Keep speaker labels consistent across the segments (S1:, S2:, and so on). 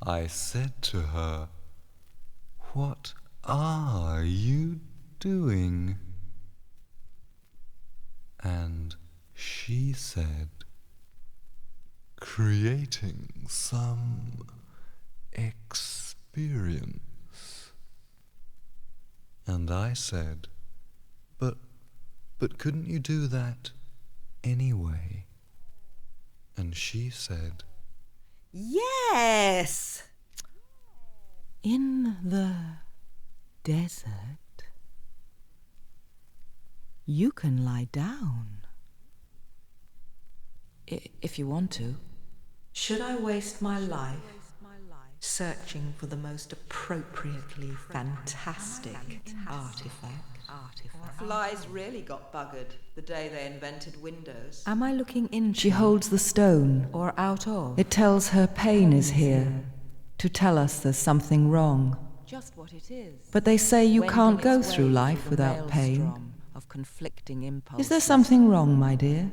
S1: I said to her, "What are you doing?" And she said, "Creating some experience." And I said, But couldn't you do that anyway?" And she said,
S2: Yes!
S3: In the desert, you can lie down. If you want to.
S2: Should I waste my life searching for the most appropriately fantastic artifact? Flies really got buggered the day they invented windows.
S3: Am I looking in? She holds the stone.
S2: Or out of?
S3: It tells her pain is here, to tell us there's something wrong.
S2: Just what it is.
S3: But they say you can't go through life without pain.
S2: Of conflicting impulses.
S3: Is there something wrong, my dear?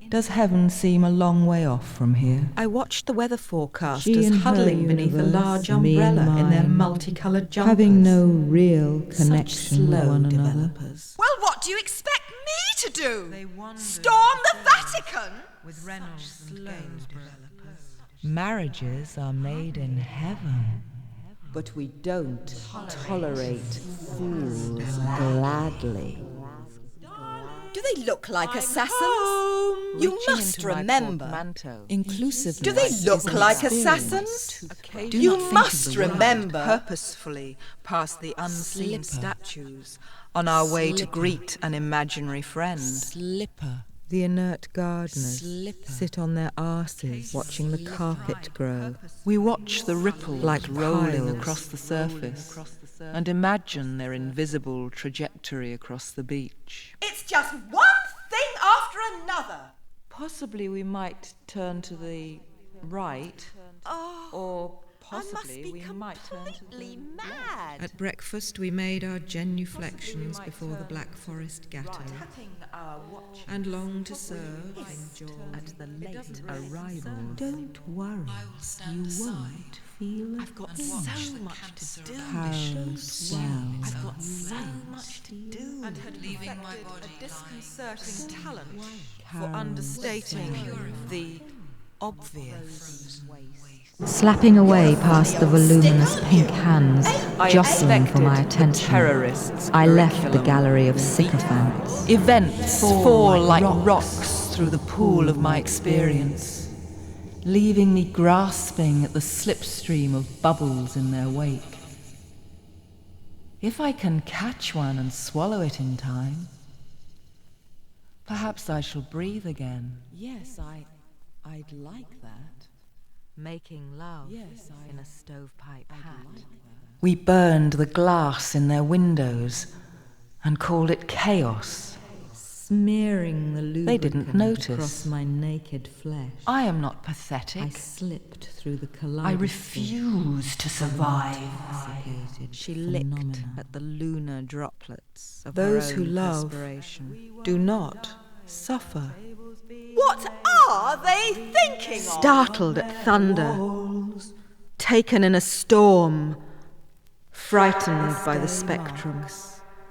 S3: Does heaven seem a long way off from here?
S2: I watched the weather forecasters huddling beneath a large umbrella in their multicoloured jumpers.
S3: Having no real connection with one another.
S4: Well, what do you expect me to do? Storm the Vatican?
S2: With Reynolds and Gaines developers.
S3: Marriages are made in heaven. But we don't tolerate fools gladly.
S4: Do they look like assassins? You must remember.
S3: Inclusive.
S4: Do they look like assassins? You must remember.
S2: Purposefully past the unseen statues on our way to greet an imaginary friend.
S3: Slipper. The inert gardeners sit on their arses watching the carpet grow.
S2: We watch the ripples
S3: like
S2: rolling
S3: piles.
S2: across the surface and imagine their invisible trajectory across the beach.
S4: It's just one thing after another.
S2: Possibly we might turn to the right, or possibly we might turn to the
S4: mad.
S3: At breakfast we made our genuflections before the Black Forest gatto, and longed to serve in joy
S2: at the late arrival.
S3: Don't worry, you won't feel
S2: I've got so much to do.
S3: I've
S2: got so much to do.
S4: And had leaving my body
S2: a disconcerting talent for understating the obvious.
S3: Slapping away past the voluminous pink hands, jostling for my attention,
S2: terrorists.
S3: I left the gallery of sycophants.
S2: Events fall like rocks through the pool of my experience, leaving me grasping at the slipstream of bubbles in their wake. If I can catch one and swallow it in time, perhaps I shall breathe again.
S3: Yes, I'd like that.
S2: Making love in a stovepipe hat.
S3: Like
S2: we burned the glass in their windows and called it chaos.
S3: Smearing the lubricant
S2: They didn't notice.
S3: across my naked flesh.
S2: I am not pathetic.
S3: I slipped through the kaleidoscope.
S2: I refuse to survive.
S3: She
S2: Licked at the lunar droplets of
S3: Those
S2: her
S3: who
S2: own
S3: love
S2: perspiration.
S3: do not suffer.
S4: What are they thinking of?
S3: Startled at thunder, taken in a storm, frightened by the spectrum.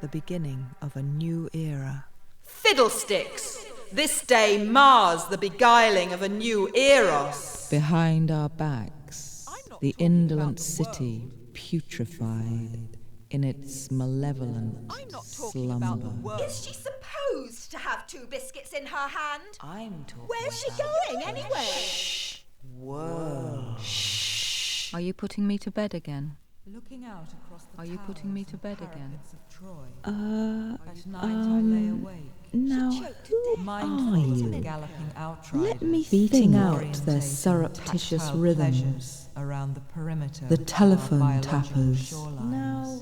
S2: The beginning of a new era.
S4: Fiddlesticks! This day mars the beguiling of a new eros.
S3: Behind our backs, the indolent city putrefied in its malevolent
S4: I'm not talking about the
S3: slumber.
S4: world. Is she supposed to have 2 biscuits in her hand?
S2: I'm talking
S4: Where's she
S2: about
S4: going anyway?
S2: world.
S3: Are you putting me to bed again?
S2: Looking out across the
S3: Are you putting me to bed again?
S2: of Troy. At night I lay awake.
S3: Now, who are you?
S2: Galloping outriders.
S3: Let me beating out their surreptitious rhythms.
S2: Around the perimeter.
S3: The telephone tappers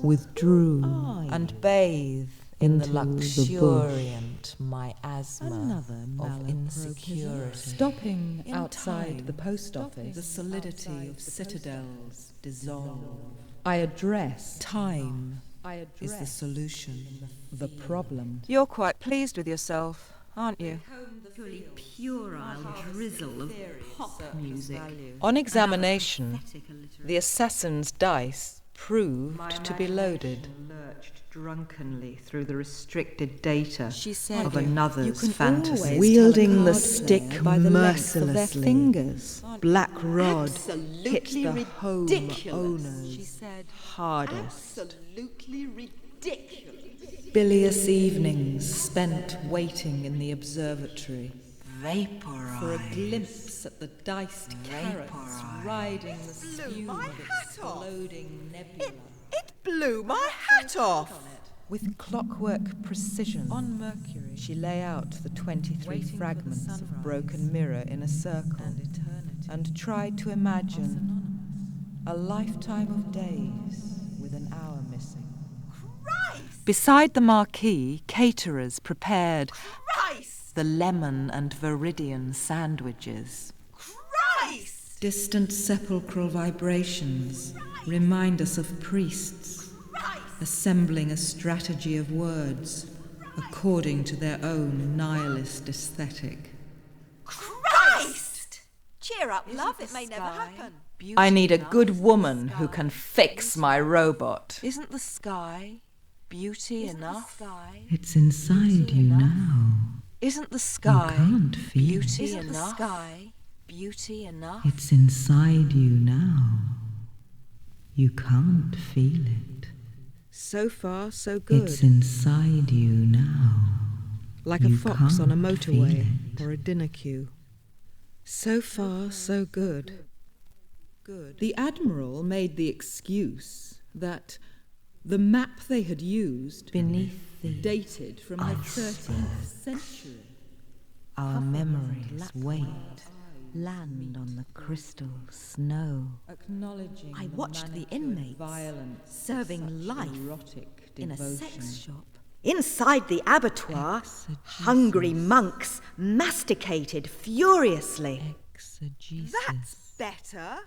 S3: withdrew
S2: And bathe in the
S3: into the bush.
S2: luxuriant miasma
S3: Another
S2: of insecurity.
S3: Stopping
S2: In
S3: outside
S2: time,
S3: the post office,
S2: The solidity of citadels dissolve.
S3: I addressed
S2: Time is the solution.
S3: the problem.
S2: You're quite pleased with yourself.
S4: aren't you?
S3: Purely puerile drizzle of pop music.
S4: On examination, the assassin's dice proved to be loaded.
S2: Lurched drunkenly through the restricted data
S4: She said,
S2: of another's
S3: can
S2: fantasy.
S3: always
S2: Wielding
S3: tell a
S2: the
S3: card
S2: stick
S3: player by the length of their
S2: mercilessly,
S3: fingers.
S2: Black Rod hit
S4: Absolutely
S2: the home
S4: ridiculous,
S2: owners
S4: she said.
S2: hardest.
S4: Absolutely ridiculous.
S2: Bilious evenings spent waiting in the observatory
S4: Vaporized.
S2: for a glimpse at the diced carrots riding the spume of exploding nebula.
S4: It blew my hat off.
S2: With clockwork precision, on Mercury, she lay out the 23 fragments of broken mirror in a circle and tried to imagine a lifetime of days with an hour missing.
S4: Christ! Beside the marquee, caterers prepared the lemon and viridian sandwiches. Christ!
S3: Distant sepulchral vibrations remind us of priests assembling a strategy of words according to their own nihilist aesthetic.
S4: Christ! Cheer up, love, it may never happen. I need a good woman who can fix my robot. Isn't the sky beauty enough?
S3: It's inside you now.
S4: Isn't the sky
S3: can't feel
S4: beauty
S3: it.
S4: enough? Isn't the sky beauty enough?
S3: It's inside you now. You can't feel it.
S2: So far, so good.
S3: It's inside you now.
S2: Like a
S3: You
S2: fox on a
S3: can't feel
S2: motorway
S3: it.
S2: or a dinner queue. So far, so good. The Admiral made the excuse that the map they had used
S3: Beneath the
S2: dated from the 13th century.
S3: our memories wait, land on the crystal snow.
S2: Acknowledging
S5: I watched the
S2: manicured
S5: inmates
S2: violence
S5: serving
S2: of such
S5: life
S2: erotic
S5: in a
S2: devotion.
S5: sex shop. Inside the abattoir, hungry monks masticated furiously.
S3: Exegesis.
S4: That's better.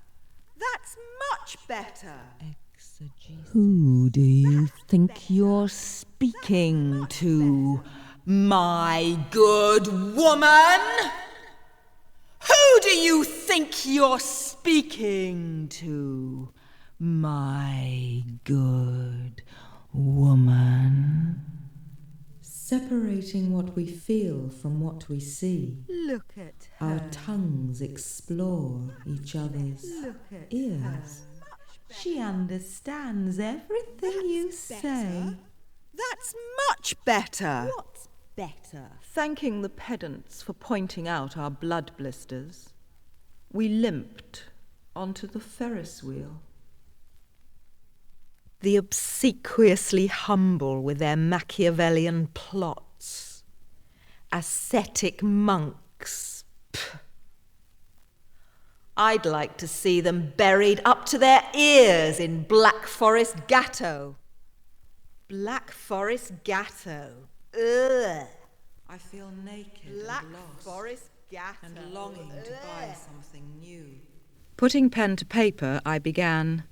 S4: That's much better.
S3: Exegesis.
S5: Who do you think you're speaking to,
S4: My good woman? Who do you think you're speaking to? My good woman?
S3: Separating what we feel from what we see,
S5: Look at
S3: our tongues explore each other's ears. She understands everything you say.
S4: That's much better.
S5: What's better?
S4: Thanking the pedants for pointing out our blood blisters, we limped onto the Ferris wheel. The obsequiously humble with their Machiavellian plots. Ascetic monks. Pff. I'd like to see them buried up to their ears in Black Forest Gatto. Black Forest Gatto. Ugh.
S2: I feel naked
S4: Black
S2: and lost
S4: Forest Gatto.
S2: and longing to buy something new.
S4: Putting pen to paper, I began.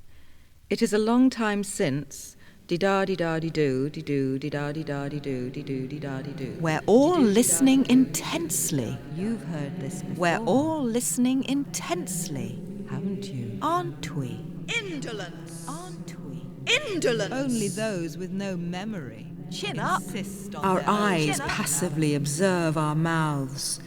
S4: It is a long time since. Di-da-di-da-di-do, di-do, di-da-di-da-di-do, di-do, di-da-di-do. We're all listening intensely.
S3: You've heard this before,
S4: We're all listening intensely,
S3: haven't you?
S4: aren't we?
S5: Indolence!
S4: Aren't we?
S5: Indolence!
S2: Only those with no memory
S4: Chin up.
S2: insist on
S4: Our
S2: their own
S4: eyes
S2: chin up.
S4: passively observe our mouths,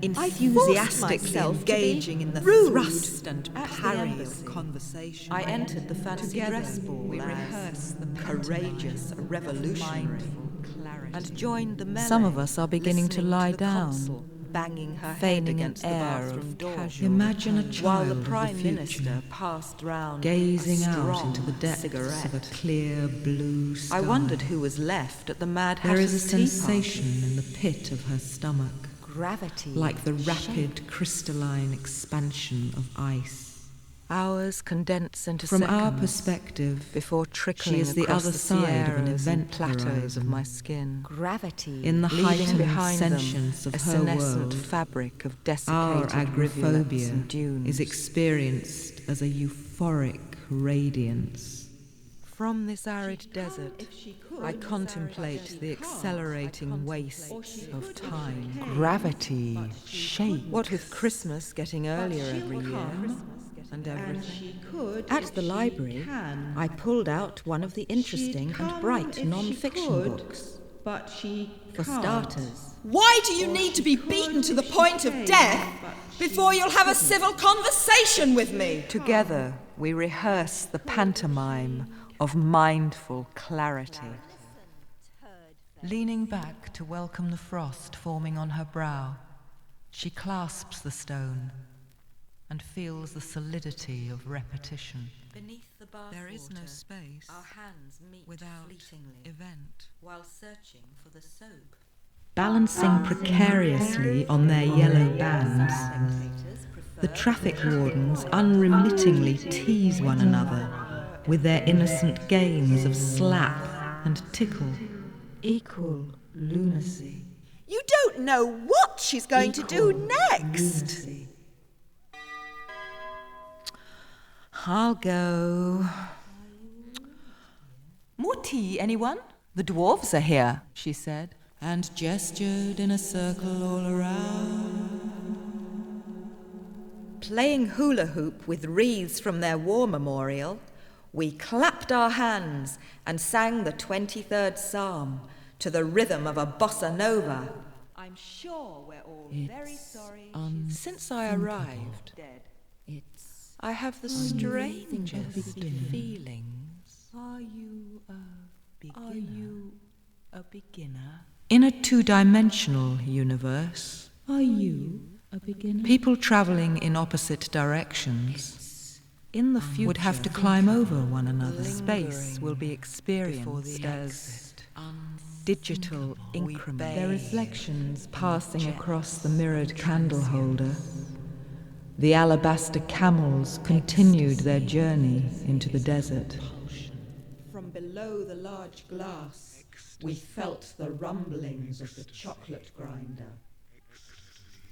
S5: forced
S4: enthusiastically
S5: myself to be
S4: engaging in the
S5: rude.
S4: thrust and
S2: At the
S4: parry
S2: end
S4: of
S2: of conversation,
S4: I entered the fancy
S2: together
S4: dress ball
S2: we
S4: as
S2: rehearsed the
S4: courageous
S2: pantomime
S4: revolutionary
S2: mindful clarity.
S4: and joined the melee.
S3: Some of us are beginning to
S4: listening
S3: lie
S4: the
S3: down,
S4: consul banging her head
S3: feigning an
S4: against the
S3: air
S4: bathroom
S3: of
S4: door.
S3: casual Imagine a
S4: while
S3: child
S4: the
S3: of the
S4: Prime
S3: future,
S4: Minister passed round
S3: gazing
S4: a
S3: out
S4: strong
S3: into the depths
S4: cigarette.
S3: of a clear blue sky.
S4: I wondered who was left at the Mad
S3: There is a
S4: Hatter's tea party.
S3: sensation in the pit of her stomach,
S4: Gravity,
S3: like the rapid crystalline expansion of ice.
S4: hours condense into
S3: From
S4: seconds
S3: our perspective,
S4: before trickling
S3: she is the
S4: across
S3: other
S4: the
S3: side of an
S4: Sierras and
S3: event
S4: plateaus
S3: horizon.
S4: of my skin.
S5: Gravity.
S3: in the
S4: Leaving
S3: heightened
S4: behind
S3: sentience
S4: them
S3: of
S4: a
S3: her
S4: senescent
S3: world.
S4: fabric of
S3: Our
S4: desiccated rivulets
S3: agoraphobia
S4: and dunes.
S3: is experienced as a euphoric radiance.
S4: From this arid desert, I contemplate the accelerating wastes of time.
S5: Gravity, shape.
S4: What with Christmas getting earlier every year and everything. At the library, I pulled out one of the interesting and bright non-fiction books.
S3: But she
S4: For starters,
S6: Why do you need to be beaten to the point of death before you'll have a civil conversation with me?
S4: together we rehearse the pantomime of mindful clarity. Leaning back to welcome the frost forming on her brow, she clasps the stone and feels the solidity of repetition.
S2: Beneath the bath
S4: There is no
S2: water,
S4: space
S2: our hands meet
S4: without
S2: fleetingly
S4: event.
S2: while searching for the soap.
S3: balancing precariously on their yellow bands, the traffic wardens unremittingly tease one another with their innocent games of slap and tickle. Equal lunacy.
S6: You don't know what she's going to do next.
S4: I'll go. More tea, anyone? The dwarves are here, she said.
S3: And gestured in a circle all around.
S4: Playing hula hoop with wreaths from their war memorial, we clapped our hands and sang the 23rd Psalm to the rhythm of a bossa nova. I'm sure we're all very sorry. Since I arrived, I have the strangest feelings.
S3: Are you a beginner?
S4: In a two-dimensional universe,
S3: Are you a beginner?
S4: people travelling in opposite directions
S3: In the future,
S4: would have to climb over one another. Space will be experienced as digital increments.
S3: their reflections passing across the mirrored candle holder. The alabaster camels continued their journey into the desert. From below the large glass, we felt the rumblings of the chocolate grinder.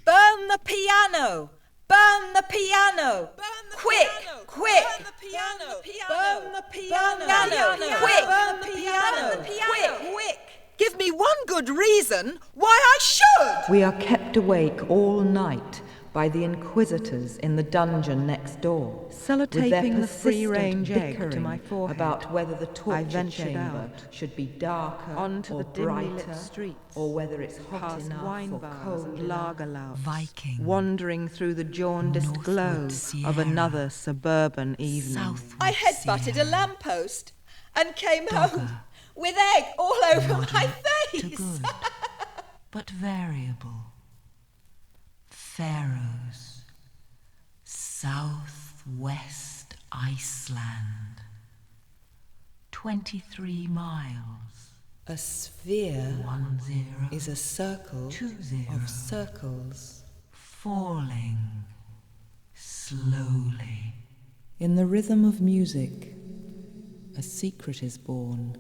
S6: Burn the piano! Burn the piano! Quick! Quick! Burn the piano! Burn the piano! Quick! Burn the piano! Quick! Quick! Give me one good reason why I should!
S3: We are kept awake all night by the inquisitors in the dungeon next door,
S4: Sellotaping the free-range egg to my forehead,
S3: about whether the torture
S4: ventured
S3: chamber
S4: out
S3: should be darker
S4: onto
S3: or
S4: the dimly
S3: brighter,
S4: lit streets,
S3: or whether it's hot
S4: past
S3: enough
S4: wine
S3: or
S4: bars
S3: cold
S4: and
S3: enough.
S4: lager louts,
S5: Viking,
S4: wandering through the jaundiced
S5: Northwood
S4: glow
S5: Sierra,
S4: of another suburban evening.
S5: Southwood
S6: I headbutted a
S5: Sierra,
S6: lamppost and came
S5: Dogger,
S6: home with egg all over my
S5: moderate to
S6: face.
S5: good, but variable. Faroes, southwest Iceland, 23 miles,
S3: A sphere
S5: 10,
S3: is a circle
S5: 20,
S3: of circles.
S5: falling slowly.
S3: In the rhythm of music, a secret is born,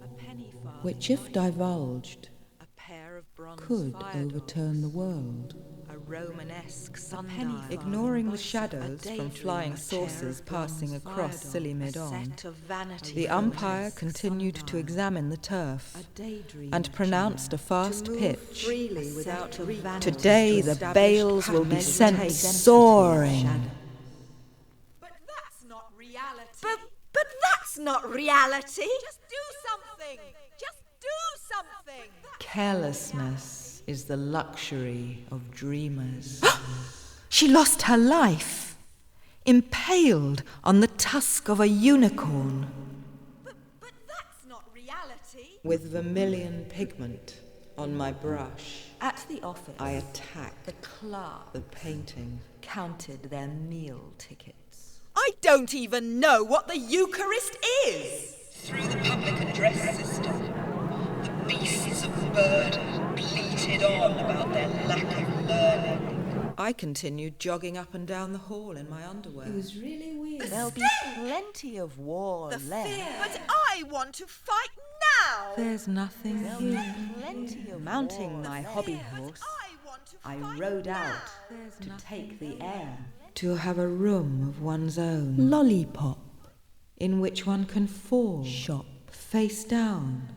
S3: which, if divulged,
S4: A pair of bronze
S3: could
S4: fire
S3: overturn the
S4: dogs,
S3: world.
S4: a Romanesque sundial,
S3: Ignoring the shadows
S4: a
S3: from
S4: daydream,
S3: flying
S4: a pair
S3: saucers
S4: of bronze
S3: passing
S4: fire
S3: across
S4: dogs,
S3: silly
S4: a
S3: mid-on,
S4: set of vanity
S3: the umpire
S4: photos,
S3: continued to
S4: sundial,
S3: examine the turf
S4: a daydream
S3: and pronounced a fast
S4: to move
S3: pitch.
S4: freely without vanity,
S3: Today
S4: to
S3: the
S4: establish
S3: bales will be sent
S4: premeditated
S3: soaring.
S6: But that's not reality. But that's not reality. Just do something. Just do something.
S3: Carelessness is the luxury of dreamers.
S6: She lost her life, impaled on the tusk of a unicorn. But that's not reality.
S3: With vermilion pigment on my brush,
S2: At the office,
S3: I attacked
S2: the clerk
S3: the painting.
S2: counted their meal tickets.
S6: I don't even know what the Eucharist is.
S7: Through the public address system, the beasts of burden bleated on about their lack of learning.
S3: I continued jogging up and down the hall in my underwear.
S2: really weird.
S5: There'll be plenty of war left.
S6: But I want to fight now.
S3: There's nothing here.
S5: Plenty of
S3: Mounting
S5: war.
S3: my hobby horse,
S6: I want to
S3: I
S6: fight
S3: rode
S6: now.
S3: out to take the air, to have a room of one's own, lollipop, in which one can fall, shop, face down,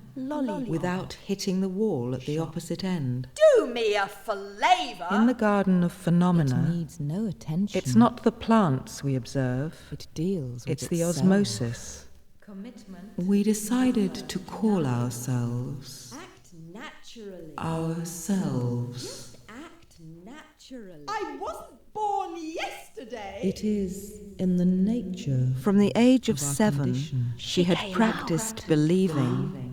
S3: without hitting the wall at the opposite end.
S6: Do me a favour.
S3: In the garden of phenomena,
S5: It needs no attention.
S3: it's not the plants we observe,
S5: It deals with
S3: it's the
S5: itself.
S3: osmosis.
S2: Commitment.
S3: We decided to call ourselves
S8: Act naturally.
S3: ourselves.
S8: Act naturally.
S6: I wasn't born yesterday.
S3: It is in the nature.
S4: From the age of
S3: Of our
S4: 7,
S3: condition.
S4: she had practiced believing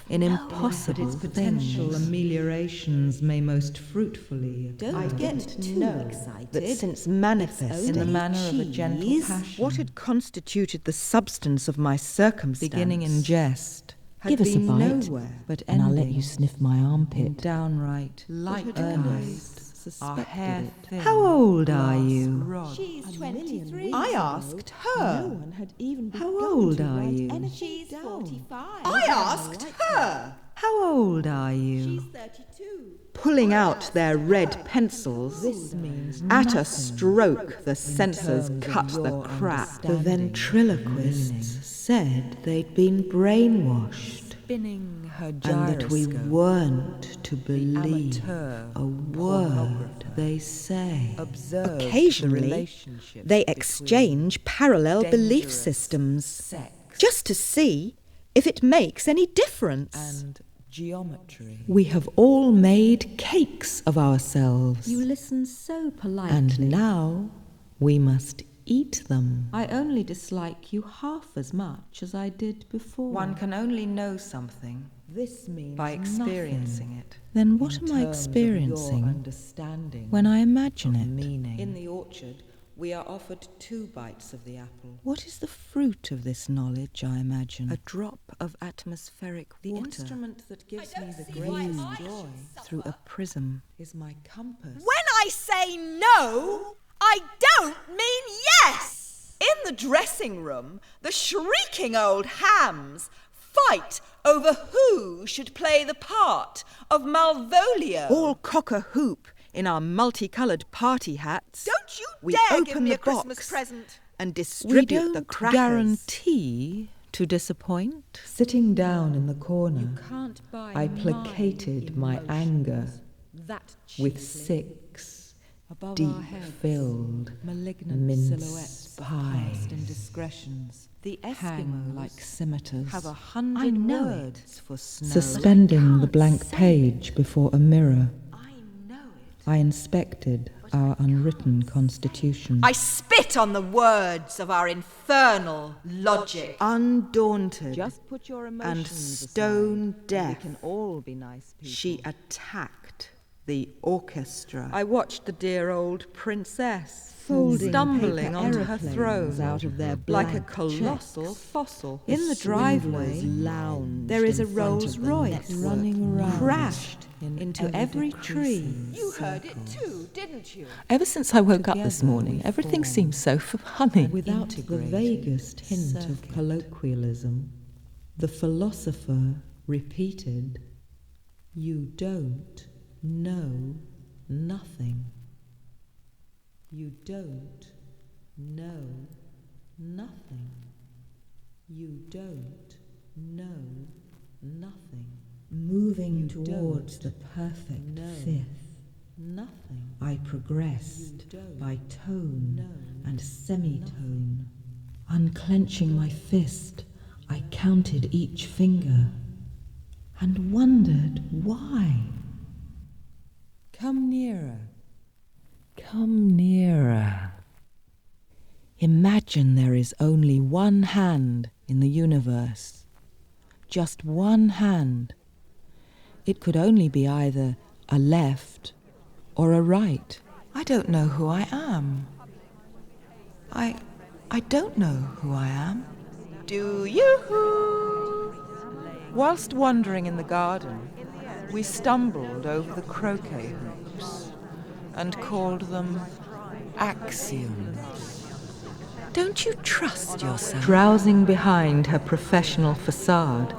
S4: in impossible
S3: Its potential
S4: things.
S3: ameliorations may most fruitfully
S5: Don't get too excited.
S4: That since
S5: It's
S4: manifesting
S3: in the
S5: only
S3: manner of a gentle
S5: cheese.
S3: passion,
S4: what had constituted the substance of my circumstance,
S3: beginning in jest, had
S5: Give us a
S3: been
S5: bite,
S3: nowhere but
S5: and I'll let
S3: ending
S5: you sniff my
S3: in
S5: armpit.
S3: downright earnest. Our
S5: suspected
S3: hair
S5: it.
S3: thin,
S4: How old are
S3: glass
S4: you?
S3: rod.
S8: She's 23.
S6: I asked her.
S5: No one had even
S3: How
S5: begun
S3: old
S5: to
S3: are
S5: write
S3: you?
S5: anything
S8: She's
S5: down.
S8: 45.
S6: I asked her.
S4: How old are you?
S8: She's 32.
S4: Pulling out their red pencils,
S3: This means
S4: at
S3: nothing
S4: a stroke the censors
S3: terms of
S4: cut the
S3: your
S4: crap. The
S3: understanding
S4: ventriloquists
S3: meaning.
S4: said they'd been brainwashed
S3: spinning her
S4: and that we
S3: gyroscope.
S4: weren't to believe
S3: amateur
S4: a word
S3: pornographer
S4: they say.
S3: Observed
S4: Occasionally,
S3: the relationship
S4: they
S3: between
S4: exchange parallel belief
S3: dangerous
S4: systems
S3: sex
S4: just to see if it makes any difference.
S3: and geometry.
S4: We have all made cakes of ourselves,
S5: You listen so politely.
S4: and now we must eat them.
S3: I only dislike you half as much as I did before. One can only know something
S5: This means
S3: by experiencing it.
S4: Then what
S3: in
S4: am I
S3: terms of
S4: experiencing
S3: your understanding
S4: when I imagine
S3: of
S4: it?
S3: meaning? In the orchard, we are offered 2 bites of the apple.
S4: What is the fruit of this knowledge I imagine?
S3: A drop of atmospheric
S4: The
S3: water.
S4: instrument
S3: that gives
S6: I
S3: me
S6: don't
S3: the
S6: see why
S3: greatest
S6: I
S3: joy
S6: should
S4: through a prism.
S3: is my compass.
S6: When I say no, I don't mean yes. In the dressing room, the shrieking old hams fight over who should play the part of Malvolio.
S4: All cock a hoop in our multicoloured party hats.
S6: Don't you
S4: We
S6: dare give
S4: open
S6: me
S4: the
S6: a Christmas
S4: box
S6: present.
S4: and
S3: We
S4: distribute
S3: don't
S4: the crackers.
S3: guarantee to disappoint. Sitting down in the corner,
S5: can't buy
S3: I placated my anger
S5: that
S3: with
S5: cheaply.
S3: 6
S5: Above our
S3: deep-filled
S5: malignant
S3: mince
S5: silhouettes of past
S3: pies.
S5: indiscretions.
S3: The
S5: Hang
S3: Eskimos
S5: like scimitars.
S3: have
S5: I
S3: 100
S5: know
S3: words for snow.
S9: Suspending the blank page before a mirror,
S6: I know it.
S9: I inspected our unwritten constitution.
S6: I spit on the words of our infernal logic.
S4: Undaunted
S5: Just put your
S4: and
S5: emotions
S4: stone
S5: aside.
S4: deaf,
S5: We can all be nice people.
S4: she attacked the orchestra.
S3: I watched the dear old princess
S9: Folding
S3: stumbling
S9: paper
S3: onto her
S9: aeroplanes
S3: throne
S9: out of their
S3: like a
S9: blank
S3: colossal
S9: checks.
S3: fossil.
S9: The
S3: In the driveway,
S9: swindlers lounged
S3: there is a
S9: in front of
S3: Rolls
S9: the
S3: Royce
S9: network, running round
S3: crashed
S9: in
S3: into
S9: ever
S3: every tree.
S9: decreasing
S6: You heard it too, didn't you?
S5: Ever since I woke up this
S9: Together
S5: morning,
S9: we
S5: everything
S9: form
S5: seems so funny.
S9: Without the
S3: integrated
S9: vaguest hint of
S3: circuit.
S9: colloquialism, the philosopher repeated, "You don't know nothing. You don't know nothing. You don't know nothing." Moving towards the perfect fifth, nothing. I progressed by tone and semitone. Unclenching my fist, I counted each finger and wondered why.
S3: Come nearer.
S9: Come nearer.
S4: Imagine there is only one hand in the universe. Just one hand. It could only be either a left or a right.
S3: I don't know who I am. I don't know who I am.
S6: Do you?
S3: Whilst wandering in the garden, we stumbled over the croquet hoops and called them axioms. Don't you trust yourself? Drowsing behind her professional facade,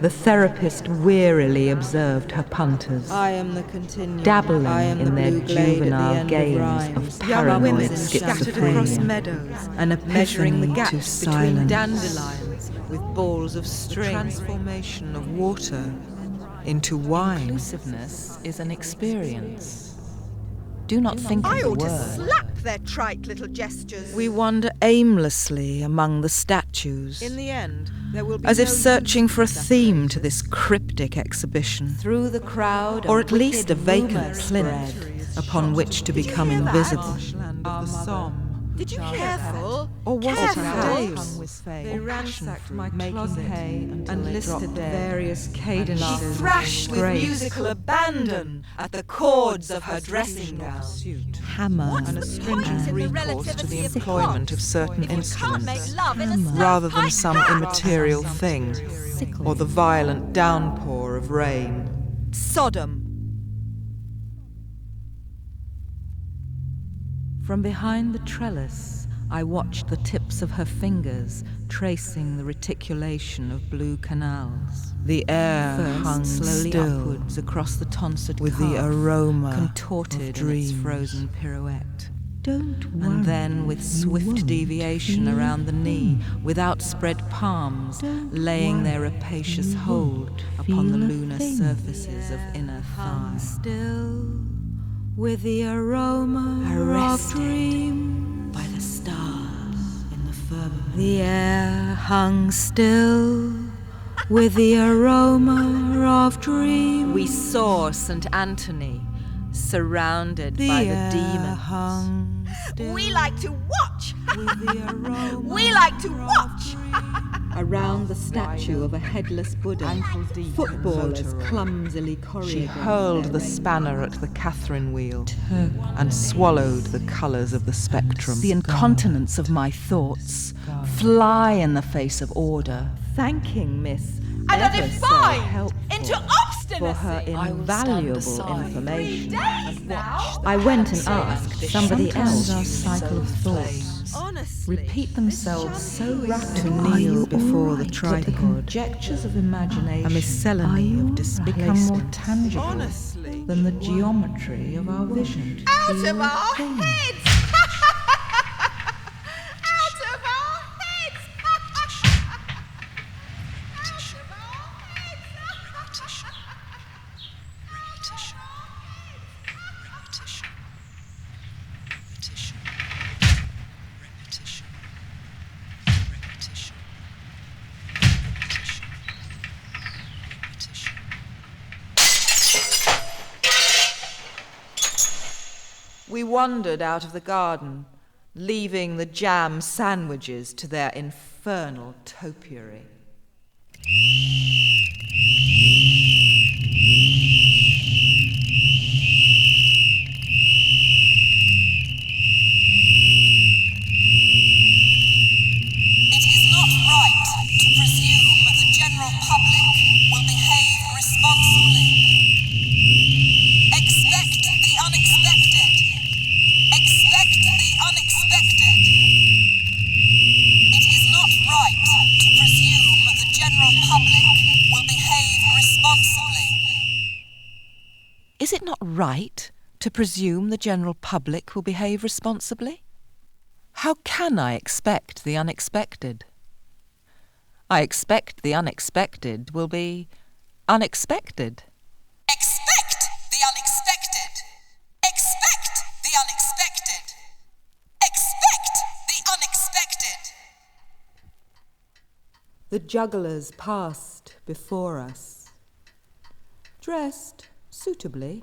S4: The therapist wearily observed her punters,
S3: I am the continuum.
S4: dabbling
S3: I am
S4: in
S3: the
S4: their
S3: blue glade at the
S4: juvenile
S3: end
S4: games
S3: rhymes.
S4: of
S3: Young
S4: paranoid
S3: women scattered across
S4: schizophrenia.
S3: meadows,
S4: An
S3: measuring the
S4: epiphany to
S3: gaps between
S4: silence.
S3: dandelions with balls of string. The transformation of water into wine.
S4: Inclusiveness is an experience. Do not think of
S6: I
S4: the
S6: ought to
S4: word.
S6: slap their trite little gestures.
S3: We wander aimlessly among the statues.
S6: In the end, there will be
S3: as if
S6: no
S3: searching
S6: use
S3: for a
S6: to
S3: theme
S6: separate
S3: to this cryptic exhibition,
S4: Through the crowd,
S3: or at least a
S4: wicked
S3: vacant
S4: rumour
S3: plinth
S4: spread.
S3: upon which to become
S6: hear that?
S3: invisible.
S6: Marshland
S3: of the Somme.
S6: Did you careful?
S3: Or was
S6: Careful.
S3: it perhaps
S4: They
S3: they ransacked my closet
S4: and
S3: and listed the various cadences
S6: She thrashed with
S3: grace,
S6: musical abandon at the chords of her dressing gown.
S3: hammer,
S6: And a stringent
S3: and
S6: recourse to the
S3: employment of certain
S6: If you can't make
S3: instruments,
S6: love in a
S3: hammer,
S6: rather than
S3: some immaterial thing,
S5: Sickle.
S3: or the violent downpour of rain.
S6: Sodom.
S4: From behind the trellis, I watched the tips of her fingers tracing the reticulation of blue canals.
S3: The air
S4: First,
S3: hung
S4: slowly
S3: still
S4: upwards across the tonsured
S3: with the
S4: calf,
S3: aroma
S4: contorted
S3: of
S4: in its
S3: dreams.
S4: frozen pirouette.
S5: Don't worry.
S4: And then, with
S5: you
S4: swift
S5: won't
S4: deviation
S5: feel
S4: around the
S5: a
S4: knee,
S5: thing.
S4: with outspread palms,
S5: Don't
S4: laying their
S5: worry,
S4: rapacious
S5: you
S4: hold
S5: won't
S4: upon the
S5: feel a
S4: lunar
S5: thing.
S4: surfaces of inner thigh.
S3: Still with the aroma
S4: Arrested
S3: of dreams.
S4: by the stars in the firmament.
S3: The air hung still with the aroma of dreams.
S4: We saw St. Anthony surrounded
S3: The
S4: by the
S3: air
S4: demons.
S3: hung still
S6: We like to watch.
S3: with the aroma
S6: We like to
S3: of
S6: watch.
S5: Around the statue of a headless Buddha, footballers clumsily choreographed.
S3: She hurled the spanner at the Catherine wheel and swallowed the colours of the spectrum.
S4: The incontinence of my thoughts fly in the face of order.
S5: Thanking Miss
S6: And are
S5: ever so
S6: defined
S5: helpful
S6: into
S5: for her
S6: obstinacy.
S5: invaluable information.
S6: Days now.
S5: I went and asked somebody
S3: Sometimes our
S5: else.
S3: cycle of thoughts
S6: Honestly.
S3: repeat themselves so rapidly
S5: Are
S3: kneel
S5: you
S3: before
S5: all
S3: the
S5: right?
S3: tripod.
S5: But the
S3: conjectures of imagination,
S5: Are
S3: a miscellany
S5: you
S3: of
S5: all
S3: displacement,
S5: right?
S3: become more tangible
S6: Honestly.
S3: than the geometry of our vision.
S6: Out of our heads. Out of our heads.
S3: We wandered out of the garden, leaving the jam sandwiches to their infernal topiary.
S7: It is not right to presume the general public will behave responsibly. Expect the unexpected. Expect the unexpected. It is not right to presume the general public will behave responsibly.
S4: Is it not right to presume the general public will behave responsibly? How can I expect the unexpected? I expect the unexpected will be unexpected.
S7: Expect the unexpected. Expect the unexpected. Expect the unexpected.
S3: The jugglers passed before us, dressed suitably